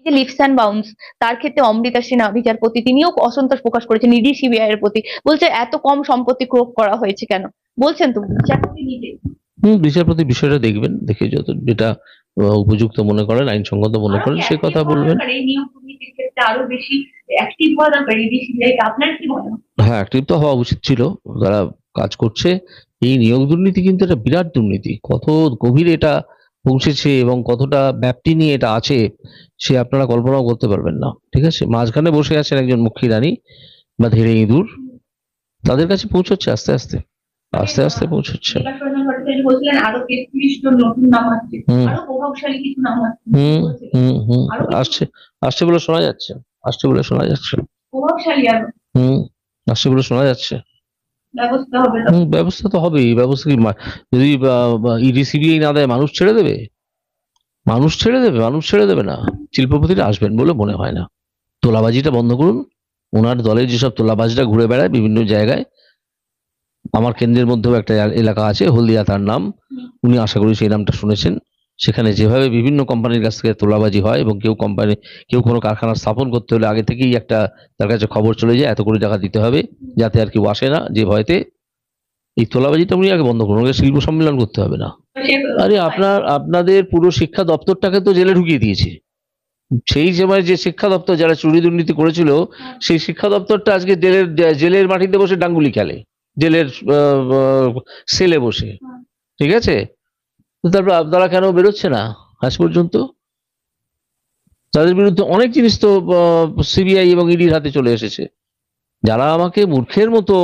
যে lips and bounce, তার ক্ষেত্রে অমৃতা সিনহা বিচারপতি তিনিও অসন্তোষ প্রকাশ করেছেন ইডি সিবিআই এর প্রতি, বলছে এত কম সম্পত্তি ক্রোক করা হয়েছে কেন। বলছেন তো বিচারপতি নিজে। বিচারপতি বিষয়টা দেখবেন, দেখে যত যেটা উপযুক্ত মনে করেন, আইনসঙ্গত মনে করেন, সে কথা বলবেন। এই নিয়োগ দুর্নীতির ক্ষেত্রে আরো বেশি অ্যাক্টিভ হওয়া দরকার ইডি সিবিআই কে, আপনার কি মনে হয়? হ্যাঁ, অ্যাক্টিভ তো হওয়া উচিত ছিল, যারা কাজ করছে। এই নিয়োগ দুর্নীতি কিন্তু একটা বিরাট দুর্নীতি, কত গভীরে এটা পৌঁছেছে এবং কতটা ব্যাপ্তি নিয়ে এটা আছে সে আপনারা কল্পনাও করতে পারবেন না। ঠিক আছে, মাঝখানে বসে আছেন একজন মুখ্যী রানী বা ধীরে ইঁদুর, তাদের কাছে পৌঁছচ্ছে আস্তে আস্তে আস্তে আস্তে পৌঁছচ্ছে। আসছে, আসছে বলে শোনা যাচ্ছে, আসছে বলে শোনা যাচ্ছে, আসছে বলে শোনা যাচ্ছে। ব্যবস্থা তো হবেই, ব্যবস্থা কি যদি ইডি সিবিআই না দেয় মানুষ ছেড়ে দেবে? মানুষ ছেড়ে দেবে? মানুষ ছেড়ে দেবে না। শিল্পপতিরা আসবেন বলে মনে হয় না। তোলাবাজিটা বন্ধ করুন। ওনার দলের যেসব তোলাবাজরা ঘুরে বেড়ায় বিভিন্ন জায়গায়, আমার কেন্দ্রের মধ্যেও একটা এলাকা আছে হলদিয়া, তার নাম, উনি আশা করি সেই নামটা শুনেছেন। সেখানে যেভাবে বিভিন্ন কোম্পানির কাছ থেকে তোলাবাজি হয় এবং কেউ কোনো কারখানা স্থাপন করতে হলে আগে থেকেই একটা তার কাছে খবর চলে যায় এত কোটি টাকা দিতে হবে, যাতে আর কেউ আসে না, যে ভয়তে। এই তোলাবাজিটা উনি আগে বন্ধ করুন, শিল্প সম্মেলন করতে হবে না। আরে আপনাদের পুরো শিক্ষা দপ্তরটাকে তো জেলে ঢুকিয়ে দিয়েছে। সেই সময় যে শিক্ষা দপ্তর যারা চুরি দুর্নীতি করেছিল, সেই শিক্ষা দপ্তরটা আজকে জেলের মাটিতে বসে ডাঙ্গুলি খেলে, জেলের সেলে বসে। ঠিক আছে, তারপর তারা কেন বেরোচ্ছে না আজ পর্যন্ত? তাদের বিরুদ্ধে অনেক জিনিস তো সিবিআই এবং ইডির হাতে চলে এসেছে। যারা আমাকে মূর্খের মতো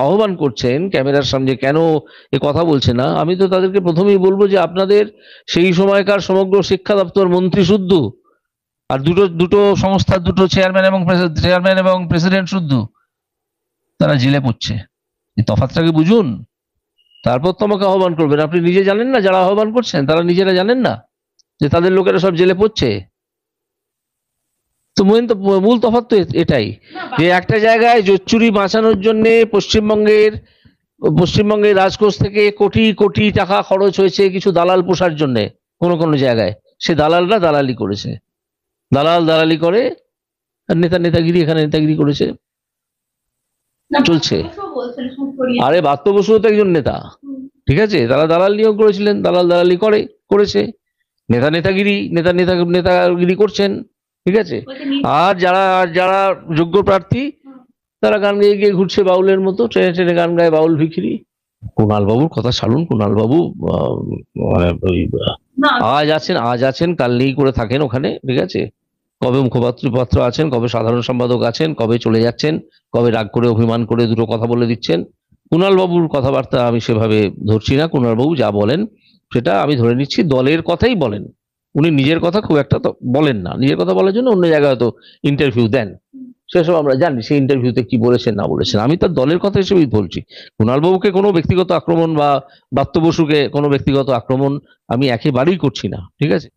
আহ্বান করছেন ক্যামেরার সামনে, কেন এ কথা বলছে না, আমি তো তাদেরকে প্রথমেই বলবো যে আপনাদের সেই সময়কার সমগ্র শিক্ষা দপ্তর মন্ত্রী শুদ্ধ, আর দুটো সংস্থার দুটো চেয়ারম্যান এবং প্রেসিডেন্ট শুদ্ধ, তারা জেলে পড়ছে। এই তফাৎটাকে বুঝুন, তারপর তো আমাকে আহ্বান করবেন। আপনি নিজে জানেন না, যারা আহ্বান করছেন তারা নিজেরা জানেন না যে তাদের লোকেরা সব জেলে পড়ছে? তো মূল তফাৎ তো এটাই, যে একটা জায়গায় জোচ্চুরি বাঁচানোর জন্য পশ্চিমবঙ্গের রাজকোষ থেকে কোটি কোটি টাকা খরচ হয়েছে কিছু দালাল পোষার জন্য। কোনো জায়গায় সে দালালরা দালালি করেছে, দালালি করে, আর নেতাগিরি এখানে নেতাগিরি করেছে, চলছে। আরে বাত্য বসুও তো একজন নেতা, ঠিক আছে, তারা দালাল নিয়োগ করেছিলেন, দালালি করেছে, নেতাগিরি করছেন। ঠিক আছে, আর যারা যোগ্য প্রার্থী তারা গান গেয়ে গিয়ে ঘুরছে বাউলের মতো, ট্রেনে ট্রেনে গান গায় বাউল ভিখিরি। কুণাল বাবুর কথা ছাড়ুন, কুণাল বাবু আজ আছেন কাল নেই করে থাকেন ওখানে। ঠিক আছে, কবে মুখপাত্র আছেন, কবে সাধারণ সম্পাদক আছেন, কবে চলে যাচ্ছেন, কবে রাগ করে অভিমান করে দুটো কথা বলে দিচ্ছেন। কুণাল বাবুর কথাবার্তা আমি সেভাবে ধরছি না। কুণাল বাবু যা বলেন সেটা আমি ধরে নিচ্ছি দলের কথাই বলেন, উনি নিজের কথা খুব একটা তো বলেন না। নিজের কথা বলার জন্য অন্য জায়গায় হয়তো ইন্টারভিউ দেন, সেসব আমরা জানি সেই ইন্টারভিউতে কি বলেছেন না বলেছেন। আমি তার দলের কথা হিসেবেই বলছি। কুণাল বাবুকে কোনো ব্যক্তিগত আক্রমণ বা বাত্য বসুকে কোনো ব্যক্তিগত আক্রমণ আমি একেবারেই করছি না। ঠিক আছে।